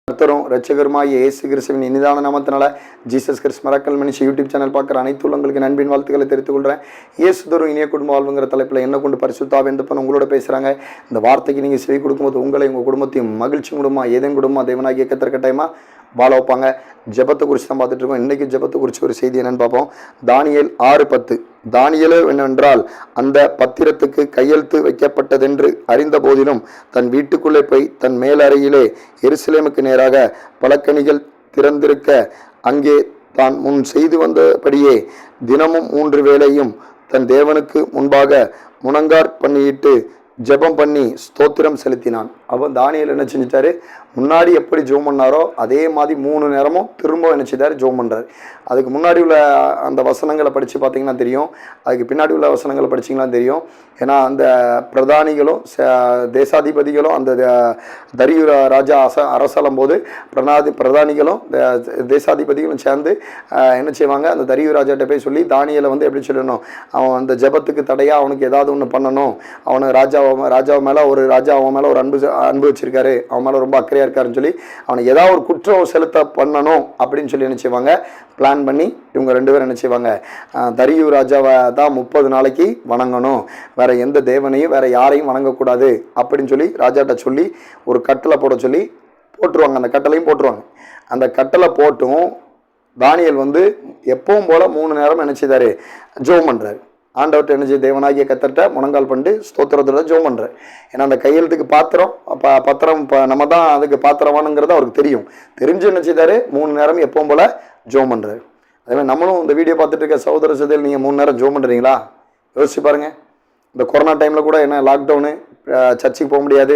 கர்த்தரும் இரட்சகருமாகிய இயேசு கிறிஸ்துவின் இனிதான நாமத்தினால Jesus Christ miracle ministry YouTube channel பார்க்குற அனைத்து உள்ளங்களுக்கு நண்பின் வாழ்த்துக்களை தெரிவித்துக் கொள்கிறேன். இயேசு தரும் இனிய குடும்ப வாழ்வுங்கிற தலைப்பில் என்ன கொண்டு பரிசுத்த ஆவியானவர் உங்களோட பேசுகிறாங்க. இந்த வார்த்தைக்கு நீங்கள் செவி கொடுக்கும்போது உங்களை உங்கள் குடும்பத்தையும் மகிழ்ச்சி குடும்பமாக ஏதேன் குடும்பமாக தேவனாகிய கர்த்தர் கட்டாயமாக வாழ வைப்பாங்க. ஜெபத்தை குறித்து தான் பார்த்துட்டு இருக்கோம். இன்றைக்கி ஜெபத்தை குறித்து ஒரு செய்தி என்னென்னு பார்ப்போம். தானியேல் 6:10. தானியேலோ என்னவென்றால் அந்த பத்திரத்துக்கு கையெழுத்து வைக்கப்பட்டதென்று அறிந்த போதிலும் தன் வீட்டுக்குள்ளே போய் தன் மேலறையிலே எருசலேமுக்கு நேராக பலக்கணிகள் திறந்திருக்க அங்கே தான் முன் செய்து வந்தபடியே தினமும் 3 வேளையும் தன் தேவனுக்கு முன்பாக முழங்கார் பண்ணிட்டு ஜெபம் பண்ணி ஸ்தோத்திரம் செலுத்தினான். அவன் தானியேல் என்ன செஞ்சிட்டாரு, முன்னாடி எப்படி ஜெபம் பண்ணாரோ அதே மாதிரி 3 நேரமும் திரும்ப என்ன செய்தார், ஜெபம் பண்ணுறாரு. அதுக்கு முன்னாடி உள்ள அந்த வசனங்களை படித்து பார்த்தீங்கன்னா தெரியும், அதுக்கு பின்னாடி உள்ள வசனங்களை படிச்சிங்கன்னா தெரியும். ஏன்னா அந்த பிரதானிகளும் தேசாதிபதிகளும் அந்த தரியு ராஜா அரசாளும் போது பிரதானிகளும் தேசாதிபதிகளும் சேர்ந்து என்ன செய்வாங்க, அந்த தரியு ராஜாட்ட போய் சொல்லி தானியேலை வந்து எப்படி சொல்லணும், அவன் அந்த ஜெபத்துக்கு தடையாக அவனுக்கு ஏதாவது ஒன்று பண்ணணும், அவனை ராஜாவை மேலே ஒரு ராஜா அவன் மேலே ஒரு அன்பு வச்சிருக்காரு, அவன் மேலே ரொம்ப அக்கறையாக இருக்காருன்னு சொல்லி அவனுக்கு ஏதாவது ஒரு குற்றம் செலுத்த பண்ணணும் அப்படின்னு சொல்லி என்ன செய்வாங்க, பிளான் பண்ணி இவங்க 2 பேரும் என்ன செய்வாங்க, தரியு ராஜாவை தான் 30 நாளைக்கு வணங்கணும், வேற எந்த தேவனையும் வேற யாரையும் வணங்கக்கூடாது அப்படின்னு சொல்லி ராஜாட்ட சொல்லி ஒரு கட்டளை போட சொல்லி போட்டுருவாங்க. அந்த கட்டளையும் போட்டுருவாங்க. அந்த கட்டளை போட்டும் தானியேல் வந்து எப்பவும் போல 3 நேரம் என்ன செய்தாரு, ஜெபம் பண்றாரு. ஆண்டவர்கிட்ட என்ன செய்ய, தேவனாகிய கர்த்தர்ட்ட முழங்கால் பண்ணிட்டு ஸ்தோத்திரத்தோட ஜெபம் பண்ணுறாரு. ஏன்னா அந்த கையெழுத்துக்கு பத்திரம் நம்ம தான் அதுக்கு பாத்திரமானுங்கிறது அவருக்கு தெரிஞ்சு என்ன செய்தாரு, 3 நேரம் எப்பவும் போல ஜெபம் பண்ணுறாரு. அதேமாதிரி நம்மளும் இந்த வீடியோ பார்த்துட்டு இருக்க சகோதர சகோதரிகள் நீங்கள் 3 நேரம் ஜெபம் பண்ணுறீங்களா? யோசிச்சு பாருங்கள். இந்த கொரோனா டைமில் கூட என்ன லாக்டவுனு, சர்ச்சுக்கு போக முடியாது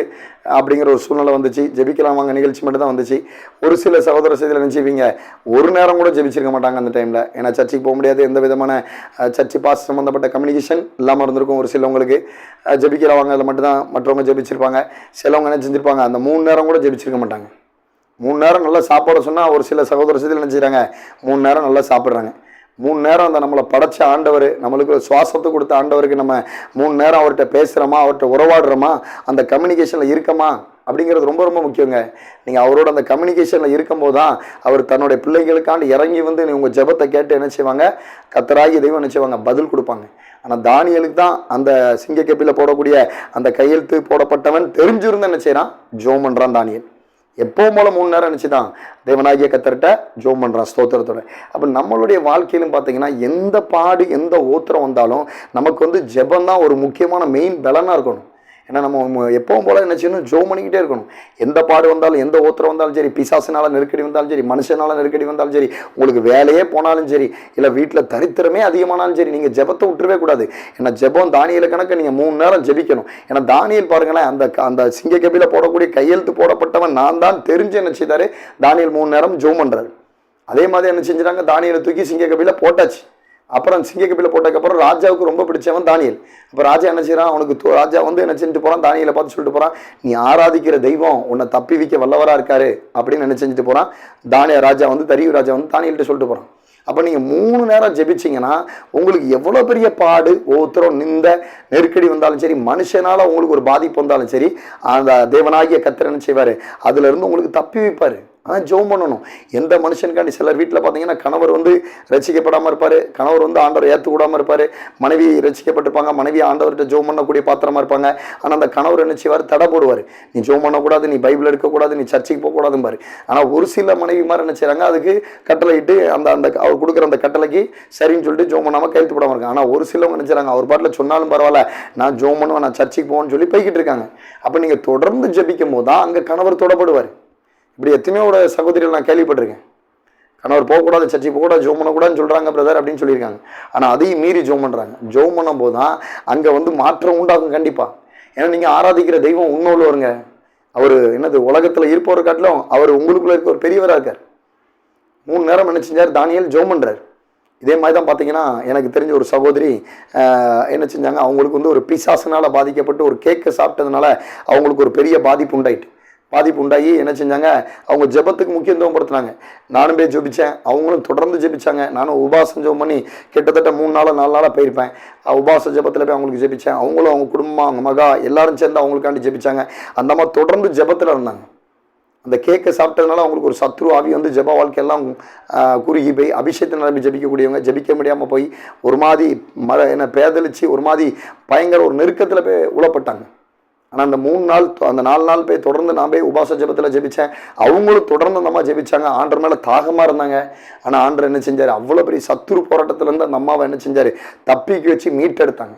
அப்படிங்கிற ஒரு சூழ்நிலை வந்துச்சு. ஜெபிக்கலாம் வாங்க நிகழ்ச்சி மட்டும் தான் வந்துச்சு. ஒரு சில சகோதர செய்தியில் நினச்சிப்பீங்க 1 நேரம் கூட ஜெபிச்சிருக்க மாட்டாங்க அந்த டைமில். ஏன்னா சர்ச்சுக்கு போக முடியாது, எந்த விதமான சர்ச்சு பாஸ் சம்மந்தப்பட்ட கம்யூனிகேஷன் இல்லாமல் இருந்திருக்கும். ஒரு சிலவங்களுக்கு ஜெபிக்கிறவங்க அதில் மட்டும்தான் மற்றவங்க ஜெபிச்சிருப்பாங்க. சிலவங்க என்ன செஞ்சுருப்பாங்க, அந்த 3 நேரம் கூட ஜெபிச்சிருக்க மாட்டாங்க. 3 நேரம் நல்லா சாப்பிட சொன்னால் ஒரு சில சகோதர செய்தியில் நினச்சிக்கிறாங்க 3 நேரம் நல்லா சாப்பிட்றாங்க. 3 நேரம் அந்த நம்மளை படைச்ச ஆண்டவர், நம்மளுக்கு சுவாசத்தை கொடுத்த ஆண்டவருக்கு நம்ம 3 நேரம் அவர்கிட்ட பேசுகிறோமா, அவர்கிட்ட உறவாடுறோமா, அந்த கம்யூனிகேஷனில் இருக்கமா அப்படிங்கிறது ரொம்ப ரொம்ப முக்கியங்க. நீங்கள் அவரோட அந்த கம்யூனிகேஷனில் இருக்கும்போது தான் அவர் தன்னுடைய பிள்ளைகளுக்காண்டு இறங்கி வந்து உங்கள் ஜெபத்தை கேட்டு என்ன செய்வாங்க, கர்த்தராகிய தெய்வம் என்ன செய்வாங்க, பதில் கொடுப்பாங்க. ஆனால் தானியேலுக்கு தான் அந்த சிங்கக்கப்பியில் போடக்கூடிய அந்த கையெழுத்து போடப்பட்டவன் தெரிஞ்சிருந்து என்ன செய்கிறான், ஜெபம் பண்ணுறான் தானியேல். எப்பவும் போல 3 நேரம் நினச்சிதான் தேவனாகிய கர்த்தர்ட்ட ஜெபம் பண்ணுறான் ஸ்தோத்திரத்தோட. அப்போ நம்மளுடைய வாழ்க்கையிலும் பார்த்தீங்கன்னா எந்த பாடு எந்த ஓத்திரம் வந்தாலும் நமக்கு வந்து ஜெபம் தான் ஒரு முக்கியமான மெயின் பலனாக இருக்கணும். ஏன்னா நம்ம எப்பவும் போல என்ன செய்யணும், ஜெபம் பண்ணிக்கிட்டே இருக்கணும். எந்த பாடு வந்தாலும் எந்த ஓத்திரம் வந்தாலும் சரி, பிசாசினால நெருக்கடி வந்தாலும் சரி, மனுஷனால நெருக்கடி வந்தாலும் சரி, உங்களுக்கு வேலையே போனாலும் சரி, இல்லை வீட்டில் தரித்திரமே அதிகமானாலும் சரி, நீங்கள் ஜெபத்தை விட்டுறவே கூடாது. ஏன்னா ஜெபம் தானியேல் கணக்கு நீங்கள் 3 நேரம் ஜெபிக்கணும். ஏன்னா தானியேல் பாருங்களேன், அந்த சிங்கக்கபியில் போடக்கூடிய கையெழுத்து போடப்பட்டவன் நான் தான் தெரிஞ்சு என்ன செய்தாரு, தானியேல் 3 நேரம் ஜெபம் பண்ணுறாரு. அதே மாதிரி என்ன செஞ்சுட்டாங்க, தானியேலை தூக்கி சிங்கக்கபியில் போட்டாச்சு. அப்புறம் சிங்கக்கபியில் போட்டதுக்கப்புறம் ராஜாவுக்கு ரொம்ப பிடிச்சவன் தானியேல். அப்போ ராஜா என்ன செய்யறான், அவனுக்கு ராஜா வந்து என்ன செஞ்சுட்டு போகிறான், தானியேலை பார்த்து சொல்லிட்டு போகிறான், நீ ஆராதிக்கிற தெய்வம் உன்னை தப்பி வைக்க வல்லவராக இருக்காரு அப்படின்னு என்ன செஞ்சுட்டு போகிறான். ராஜா வந்து தரியு ராஜா வந்து தானியேல்கிட்ட சொல்லிட்டு போகிறான். அப்போ நீங்கள் 3 நேரம் ஜெபிச்சிங்கன்னா உங்களுக்கு எவ்வளோ பெரிய பாடு ஒவ்வொருத்தரும் நிந்த நெருக்கடி வந்தாலும் சரி, மனுஷனால் உங்களுக்கு ஒரு பாதிப்பு வந்தாலும் சரி, அந்த தேவனாகிய கர்த்தர் என்ன செய்வார், அதுலேருந்து உங்களுக்கு தப்பி வைப்பார். ஆனால் ஜெபம் பண்ணணும். எந்த மனுஷனுக்காண்டி சிலர் வீட்டில் பார்த்தீங்கன்னா கணவர் வந்து ரசிக்கப்படாமல் இருப்பார், கணவர் வந்து ஆண்டவர் ஏற்றுக்கூடாமல் இருப்பார், மனைவி ரசிக்கப்பட்டிருப்பாங்க, மனைவி ஆண்டவர்கிட்ட ஜெபம் பண்ணக்கூடிய பாத்திரமாக இருப்பாங்க. ஆனால் அந்த கணவர் என்ன செய்வார், தடை போடுவார், நீ ஜெபம் பண்ணக்கூடாது, நீ பைபிள் எடுக்கக்கூடாது, நீ சர்ச்சைக்கு போகக்கூடாதும்பாரு. ஆனால் ஒரு சில மனைவி மாதிரி என்ன செய்கிறாங்க, அதுக்கு கட்டளை இட்டு அந்த அவர் கொடுக்குற அந்த கட்டளைக்கு சரின்னு சொல்லிட்டு ஜெபம் பண்ணாமல் கையெழுத்து போடாமல் இருக்காங்க. ஆனால் ஒரு சிலவங்க நினைச்சாங்க அவர் பாட்டில் சொன்னாலும் பரவாயில்ல, நான் ஜெபம் பண்ணுவேன், நான் சர்ச்சைக்கு போவேன்னு சொல்லி போய்கிட்டு இருக்காங்க. அப்போ நீங்கள் தொடர்ந்து ஜெபிக்கும் போது தான் அங்கே கணவர் தொடப்படுவார். இப்படி எத்தனையோட சகோதரிகள் நான் கேள்விப்பட்டிருக்கேன். கணவர் போகக்கூடாது, சர்ச்சைக்கு போகக்கூடாது, ஜெபம் பண்ணக்கூடாதுன்னு சொல்கிறாங்க பிரதர் அப்படின்னு சொல்லியிருக்காங்க. ஆனால் அதையும் மீறி ஜெபம் பண்ணுறாங்க. ஜெபம் பண்ணும் போது தான் அங்கே வந்து மாற்றம் உண்டாகும் கண்டிப்பாக. ஏன்னா நீங்கள் ஆராதிக்கிற தெய்வம் உண்மையுள்ளவருங்க. அவர் என்னது உலகத்தில் இருப்பவர் காட்டிலும் அவர் உங்களுக்குள்ளே இருக்க ஒரு பெரியவராக இருக்கார். 3 நேரம் என்ன செஞ்சார், தானியேல் ஜெபம் பண்ணுறாரு. இதே மாதிரி தான் பார்த்தீங்கன்னா எனக்கு தெரிஞ்ச ஒரு சகோதரி என்ன செஞ்சாங்க, அவங்களுக்கு வந்து ஒரு பிசாசினால் பாதிக்கப்பட்டு ஒரு கேக்கை சாப்பிட்டதுனால அவங்களுக்கு ஒரு பெரிய பாதிப்பு உண்டாகி என்ன செஞ்சாங்க, அவங்க ஜெபத்துக்கு முக்கியத்துவம் படுத்தினாங்க. நானும் போய் ஜெபித்தேன், அவங்களும் தொடர்ந்து ஜெபிச்சாங்க. நானும் உபாசம் ஜெபம் பண்ணி கிட்டத்தட்ட 3 நாள் 4 நாளாக போயிருப்பேன். உபாச ஜெபத்தில் போய் அவங்களுக்கு ஜெபித்தேன். அவங்களும் அவங்க குடும்பம், அவங்க மகா எல்லாரும் சேர்ந்து அவங்களுக்காண்டி ஜெபிச்சாங்க. அந்த மாதிரி தொடர்ந்து ஜெபத்தில் இருந்தாங்க. அந்த கேக்கை சாப்பிட்டதுனால அவங்களுக்கு ஒரு சத்ரு ஆவி வந்து ஜெப வாழ்க்கையெல்லாம் குறுகி போய் அபிஷேகத்தை நிரம்பி ஜபிக்கக்கூடியவங்க ஜபிக்க முடியாமல் போய் ஒரு மாதிரி என்ன பேதலிச்சு ஒரு மாதிரி பயங்கர ஒரு நெருக்கத்தில் போய் உளப்பட்டாங்க. ஆனால் அந்த 3 நாள் அந்த 4 நாள் போய் தொடர்ந்து நான் போய் உபாச ஜபத்தில் ஜெபித்தேன். அவங்களும் தொடர்ந்து அந்த அம்மா ஜெபிச்சாங்க. ஆண்டர் மேலே தாகமாக இருந்தாங்க. ஆனால் ஆண்டர் என்ன செஞ்சார், அவ்வளோ பெரிய சத்துரு போராட்டத்திலேருந்து அந்த அம்மாவை என்ன செஞ்சார், தப்பிக்கு வச்சு மீட்டெடுத்தாங்க.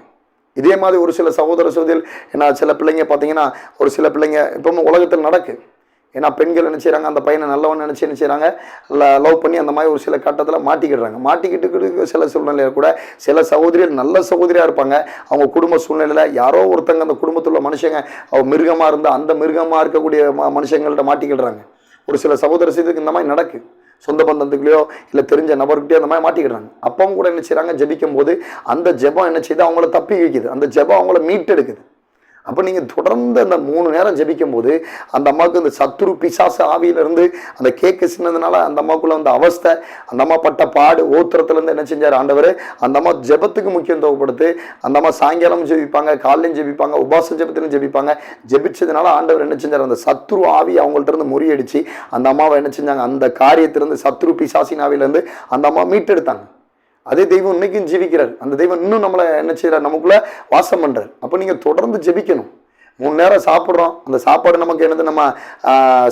இதே மாதிரி ஒரு சில சகோதர சகோதரிகள் ஏன்னா சில பிள்ளைங்க பார்த்தீங்கன்னா ஒரு சில பிள்ளைங்க இப்போவும் உலகத்தில் நடக்கு. ஏன்னா பெண்கள் என்ன செய்கிறாங்க, அந்த பையனை நல்லவன் நினச்சி என்ன செய்கிறாங்க, லவ் பண்ணி அந்த மாதிரி ஒரு சில கட்டத்தில் மாட்டிக்கிடுறாங்க. மாட்டிக்கிட்டு சில சூழ்நிலையில் கூட சில சகோதரிகள் நல்ல சகோதரியாக இருப்பாங்க. அவங்க குடும்ப சூழ்நிலையில் யாரோ ஒருத்தங்க அந்த குடும்பத்தில் உள்ள மனுஷங்க அவங்க மிருகமாக இருந்தால் அந்த மிருகமாக இருக்கக்கூடிய மனுஷங்கள்ட்ட மாட்டிக்கிடுறாங்க. ஒரு சில சகோதர செய்திக்கு இந்த மாதிரி நடக்கு. சொந்த பந்தத்துக்குலையோ இல்லை தெரிஞ்ச நபர்கிட்டயோ அந்த மாதிரி மாட்டிக்கிடுறாங்க. அப்பவும் கூட என்ன செய்கிறாங்க, ஜெபிக்கும் போது அந்த ஜெபம் என்ன செய்யுது, அவங்கள தப்பி வைக்குது. அந்த ஜெபம் அவங்கள மீட்டெடுக்குது. அப்போ நீங்கள் தொடர்ந்து அந்த 3 நேரம் ஜெபிக்கும் போது அந்த அம்மாவுக்கு அந்த சத்துரு பிசாசு ஆவியிலிருந்து அந்த கேக்கு சின்னதுனால அந்த அம்மாவுக்குள்ள அந்த அவஸ்தை, அந்த அம்மா பட்ட பாடு ஓத்திரத்துலேருந்து என்ன செஞ்சார் ஆண்டவர், அந்த அம்மா ஜெபத்துக்கு முக்கியத்துவம் கொடுத்து அந்த அம்மா சாயங்காலம் ஜெபிப்பாங்க, காலையும் ஜெபிப்பாங்க, உபாச ஜெபத்திலும் ஜெபிப்பாங்க. ஜெபிச்சதுனால ஆண்டவர் என்ன செஞ்சார், அந்த சத்ரு ஆவி அவங்கள்ட்ட இருந்து முறியடிச்சு அந்த அம்மாவை என்ன செஞ்சாங்க, அந்த காரியத்திலிருந்து சத்ரு பிசாசின் ஆவியிலேருந்து அந்த அம்மா மீட்டெடுத்தாங்க. அதே தெய்வம் இன்னைக்கும் ஜீவிக்கிறார். அந்த தெய்வம் இன்னும் நம்மளை என்ன செய்யறார், நமக்குள்ள வாசம் பண்றார். அப்போ நீங்க தொடர்ந்து ஜெபிக்கணும். 3 நேரம் சாப்பிட்றோம், அந்த சாப்பாடு நமக்கு என்னது, நம்ம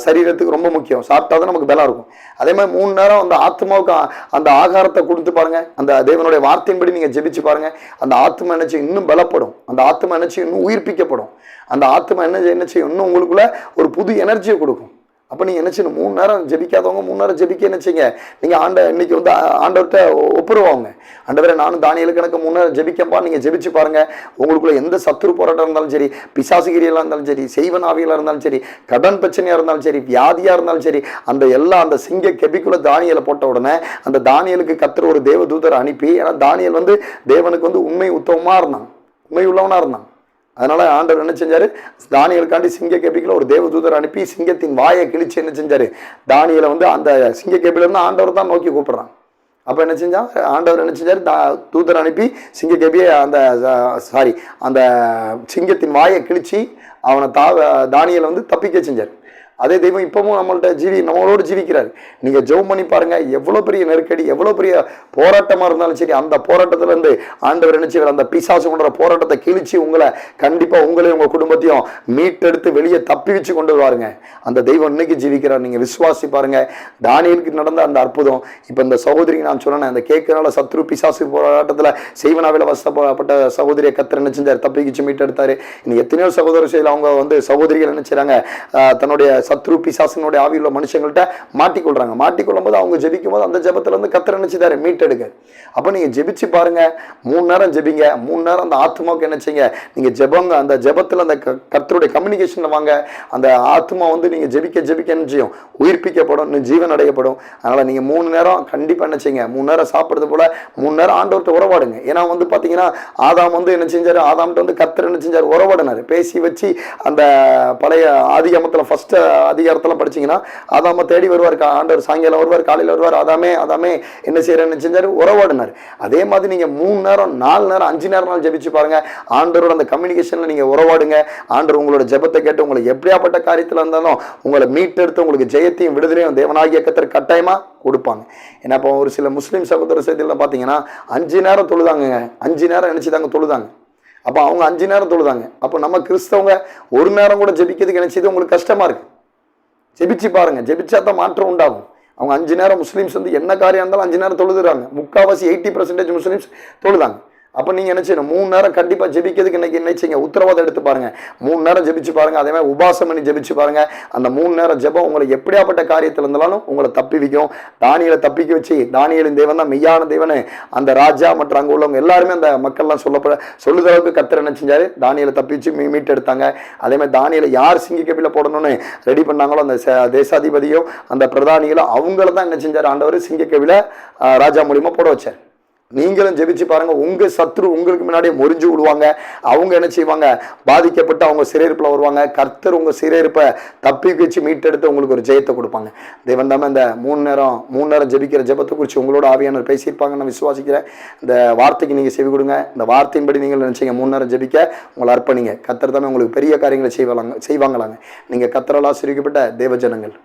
சரீரத்துக்கு ரொம்ப முக்கியம். சாப்பிட்டா தான் நமக்கு பலம் இருக்கும். அதே மாதிரி 3 நேரம் அந்த ஆத்மாவுக்கு அந்த ஆகாரத்தை கொடுத்து பாருங்க. அந்த தேவனுடைய வார்த்தையின்படி நீங்க ஜெபிச்சு பாருங்க. அந்த ஆத்மா என்ன செய்யும், இன்னும் பலப்படும். அந்த ஆத்மா என்ன செய்யும், இன்னும் உயிர்ப்பிக்கப்படும். அந்த ஆத்மா என்ன செய்யும், இன்னும் உங்களுக்குள்ள ஒரு புது எனர்ஜியை கொடுக்கும். அப்போ நீங்கள் என்ன செய்யணும், 3 நேரம் ஜெபிக்காதவங்க 3 நேரம் ஜெபிக்க என்ன செய்யுங்க, நீங்கள் இன்னைக்கு வந்து ஆண்டவர்கிட்ட ஒப்புருவாங்க. ஆண்டவரே நானும் தானியேல் கணக்கு 3 நேரம் ஜெபிக்கப்பா, நீங்கள் ஜெபிச்சு பாருங்கள். உங்களுக்குள்ள எந்த சத்துரு போராட்டம் இருந்தாலும் சரி, பிசாசுகிரியாக இருந்தாலும் சரி, செய்வன் ஆவியலாக இருந்தாலும் சரி, கடன் பிரச்சனையாக இருந்தாலும் சரி, வியாதியாக இருந்தாலும் சரி, அந்த சிங்க கெபிக்குள்ள தானியேலை போட்ட உடனே அந்த தானியேலுக்கு கர்த்தர் ஒரு தேவ தூதரை அனுப்பி, ஏன்னா தானியேல் வந்து தேவனுக்கு வந்து உண்மை உத்தமமாக இருந்தான், உண்மை உள்ளவனாக இருந்தான். அதனால ஆண்டவர் என்ன செஞ்சாரு, தானியேலுக்காண்டி சிங்க கேபிக்குள்ள ஒரு தேவதூதர் அனுப்பி சிங்கத்தின் வாயை கிழிச்சு என்ன செஞ்சாரு, தானியேலை வந்து அந்த சிங்க கேபில இருந்து ஆண்டவர் தான் நோக்கி கூப்பிடுறான். அப்ப என்ன செஞ்சா, ஆண்டவர் என்ன செஞ்சாரு, தூதர் அனுப்பி சிங்க கேபியை அந்த சிங்கத்தின் வாயை கிழிச்சு அவனை தானியேலை வந்து தப்பிக்க செஞ்சார். அதே தெய்வம் இப்பவும் நம்மளோடு ஜீவிக்கிறார். நீங்க ஜெபம் பண்ணி பாருங்க, எவ்வளவு பெரிய நெருக்கடி, எவ்வளவு பெரிய போராட்டமா இருந்தாலும் சரி, அந்த போராட்டத்துல இருந்து ஆண்டவர் என்ன செய்வார், அந்த பிசாசு கொண்ட போராட்டத்தை கிழிச்சு உங்களை கண்டிப்பா உங்களையும் உங்க குடும்பத்தையும் மீட்டெடுத்து வெளியே தப்பி வச்சு கொண்டு வருவாருங்க. அந்த தெய்வம் இன்னைக்கு ஜீவிக்கிறார். நீங்க விசுவாசி பாருங்க. தானியேலுக்கு நடந்த அந்த அற்புதம் இப்ப இந்த சகோதரிக்கு நான் சொன்னேன், அந்த கேட்கறனால சத்ரு பிசாசு போராட்டத்துல செய்வனாவில வசப்பட்ட சகோதரியை கர்த்தர் என்ன செஞ்சார், தப்பிச்சு மீட்டெடுத்தாரு. இன்னைக்கு எத்தனையோ சகோதர செயல் அவங்க வந்து சகோதரிகள் என்ன செய்றாங்க, தன்னுடைய சத்ரு பிசாசினுடைய ஆவியுள்ள மனுஷங்கள்ட்ட மாட்டிக்கொள்றாங்க. மாட்டிக்கொள்ளும் போது அவங்க ஜெபிக்கும் போது அந்த ஜெபத்துல இருந்து கர்த்தர் நினைச்சுதாரு மீட்டெடுக்க. அப்ப நீங்க ஜெபிச்சு பாருங்க, 3 நேரம் ஜெபிங்க. 3 நேரம் அந்த ஆத்மாவுக்கு என்ன செய்யுங்க, நீங்க ஜெபங்க. அந்த ஜெபத்துல அந்த கர்த்தருடைய கம்யூனிகேஷன்ல வாங்க. அந்த ஆத்மா வந்து நீங்க ஜெபிக்க என்ன செய்யும், உயிர்ப்பிக்கப்படும், இன்னும் ஜீவன் அடையப்படும். அதனால நீங்க 3 நேரம் கண்டிப்பா என்ன செய்யுங்க, 3 நேரம் சாப்பிடுறது போல 3 நேரம் ஆண்டவர்கிட்ட உறவாடுங்க. ஏன்னா வந்து பாத்தீங்கன்னா ஆதாம் வந்து என்ன செஞ்சாரு, ஆதாம்கிட்ட வந்து கர்த்தர் என்ன செஞ்சாரு, உறவாடினாரு, பேசி வச்சு. அந்த பழைய ஆதிகாமத்துல ஃபர்ஸ்ட் அதிகாரத்தெல்லாம் படிச்சீங்கன்னா ஆதாம தேடி வருவார், ஆண்டவர் சாயங்காலம் வருவார், காலையில் வருவார், ஆதாமே என்ன செய்யறேன்னு செஞ்சாரு, உறவாடினார். அதே மாதிரி நீங்க 3 நேரம் 4 நேரம் 5 நேரம் ஜெபிச்சு பாருங்க. ஆண்டவரோட அந்த கம்யூனிகேஷன்ல நீங்க உறவாடுங்க. ஆண்டவர் உங்களோட ஜெபத்தை கேட்டு உங்களை எப்படியாப்பட்ட காரியத்துல இருந்தாலும் உங்களை மீட்டெடுத்து உங்களுக்கு ஜெயத்தையும் விடுதலையும் தேவனாகிய கர்த்தர் கட்டாயமா கொடுப்பாங்க. ஏன்னா இப்போ ஒரு சில முஸ்லீம் சகோதர செய்தியெல்லாம் பார்த்தீங்கன்னா 5 நேரம் தொழுதாங்க, 5 நேரம் நினைச்சுதாங்க தொழுதாங்க. அப்போ அவங்க 5 நேரம் தொழுதாங்க. அப்போ நம்ம கிறிஸ்தவங்க 1 நேரம் கூட ஜெபிக்கிறதுக்கு நினைச்சது உங்களுக்கு கஷ்டமா இருக்கு. ஜெபிச்சு பாருங்க, ஜெபிச்சா தான் மாற்றம் உண்டாகும். அவங்க 5 நேரம் முஸ்லீம்ஸ் வந்து என்ன காரியம் இருந்தாலும் 5 நேரம் தொழுதுறாங்க. முக்கால்வாசி 80% முஸ்லீம்ஸ் தொழுதாங்க. அப்போ நீங்கள் என்ன செய்யணும், 3 நேரம் கண்டிப்பாக ஜெபிக்கிறதுக்கு இன்னைக்கு என்ன செய்யுங்க, உத்தரவாதம் எடுத்து பாருங்க. 3 நேரம் ஜெபிச்சு பாருங்க. அதே மாதிரி உபாசம் பண்ணி ஜெபிச்சு பாருங்க. அந்த 3 நேரம் ஜெபம் உங்களை எப்படியாப்பட்ட காரியத்தில் இருந்தாலும் உங்களை தப்பி வைக்கும். தானியேலை தப்பிக்க வச்சு, தானியேலின் தேவன் தான் மெய்யான தேவனு அந்த ராஜா மற்றும் அங்கே உள்ளவங்க எல்லாருமே அந்த மக்கள்லாம் சொல்லுற அளவுக்கு கர்த்தர் என்ன செஞ்சாரு, தானியேலை தப்பி வச்சு மீட்டு எடுத்தாங்க. அதே மாதிரி தானியேலை யார் சிங்க கேபில போடணும்னு ரெடி பண்ணாங்களோ அந்த தேசாதிபதியும் அந்த பிரதானிகளும் அவங்கள தான் என்ன செஞ்சார், ஆண்டவர் சிங்க கேபில ராஜா மூலியமா போட வச்சார். நீங்களும் ஜெபிச்சு பாருங்க. உங்க சத்ரு உங்களுக்கு முன்னாடியே முறிஞ்சு விடுவாங்க. அவங்க என்ன செய்வாங்க, பாதிக்கப்பட்டு அவங்க சிறையிருப்பில் வருவாங்க. கர்த்தர் உங்க சிறையிருப்பை தப்பி வச்சு மீட்டெடுத்து உங்களுக்கு ஒரு ஜெயத்தை கொடுப்பாங்க. தேவன் தாமே இந்த மூணு நேரம் ஜெபிக்கிற ஜெபத்தை குறித்து உங்களோட ஆவியானவர் பேசியிருப்பாங்க நான் விசுவாசிக்கிறேன். இந்த வார்த்தைக்கு நீங்கள் செவி கொடுங்க. இந்த வார்த்தையின்படி நீங்கள் நினைச்சீங்க 3 நேரம் ஜெபிக்க உங்களை அர்ப்பணிங்க. கர்த்தர் தாமே உங்களுக்கு பெரிய காரியங்களை செய்வாங்களாங்க. நீங்கள் கர்த்தரால் ஆசீர்வதிக்கப்பட்ட தேவஜனங்கள்.